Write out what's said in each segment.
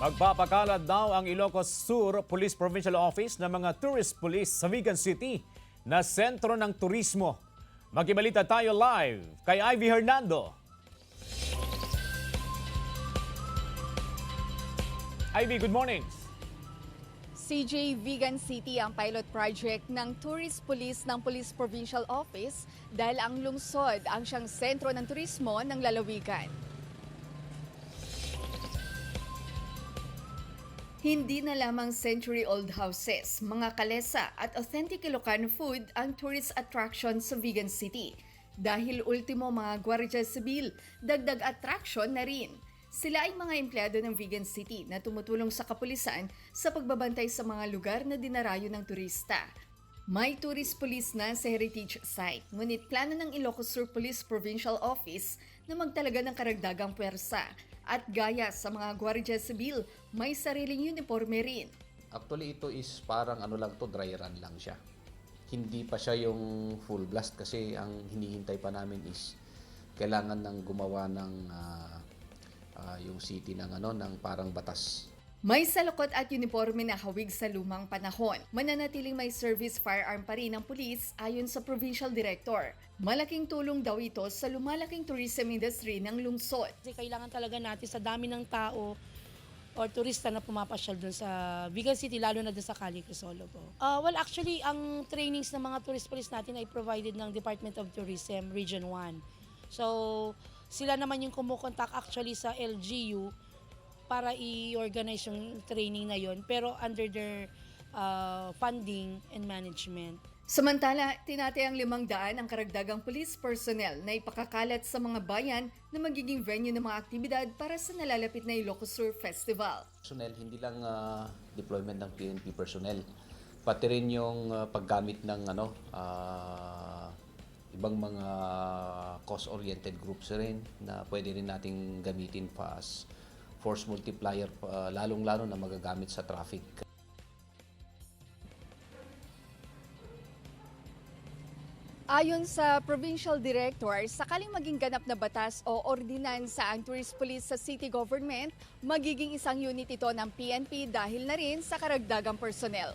Magpapakalat daw ang Ilocos Sur Police Provincial Office ng mga tourist police sa Vigan City na sentro ng turismo. Makibalita tayo live kay Ivy Hernando. Ivy, good morning. CJ, Vigan City ang pilot project ng Tourist Police ng Police Provincial Office dahil ang lungsod ang siyang sentro ng turismo ng lalawigan. Hindi na lamang century-old houses, mga kalesa at authentic Ilocano food ang tourist attraction sa Vigan City. Dahil ultimo mga Guardia Civil, dagdag attraction na rin. Sila ay mga empleyado ng Vigan City na tumutulong sa kapulisan sa pagbabantay sa mga lugar na dinarayo ng turista. May tourist police na sa heritage site, ngunit plano ng Ilocos Sur Police Provincial Office na magtalaga ng karagdagang puwersa. At gaya sa mga Guardia Civil, may sariling uniforme rin. Actually, ito is parang dry run lang siya. Hindi pa siya yung full blast kasi ang hinihintay pa namin is kailangan ng gumawa ng yung city ng parang batas. May salukot at uniforme na hawig sa lumang panahon. Mananatiling may service firearm pa rin ng pulis ayon sa Provincial Director. Malaking tulong daw ito sa lumalaking tourism industry ng lungsod. Kasi kailangan talaga natin sa dami ng tao or turista na pumapasyal doon sa Vigan City, lalo na doon sa Cali Crisologo. Well, actually, ang trainings ng mga tourist police natin ay provided ng Department of Tourism, Region 1. So, sila naman yung kumukontak actually sa LGU para i-organize yung training na yon, pero under their funding and management. Samantala, tinatayang 500 ang karagdagang police personnel na ipakakalat sa mga bayan na magiging venue ng mga aktibidad para sa nalalapit na Ilocos Sur Festival. Personnel, hindi lang deployment ng PNP personnel, pati rin yung paggamit ng ibang mga cost-oriented groups rin na pwede rin nating gamitin pa as force multiplier, lalong-lalo na magagamit sa traffic. Ayon sa Provincial Director, sakaling maging ganap na batas o ordinansa ang tourist police sa city government, magiging isang unit ito ng PNP dahil na rin sa karagdagang personnel.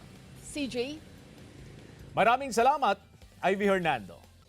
CJ? Maraming salamat, Ivy Hernando.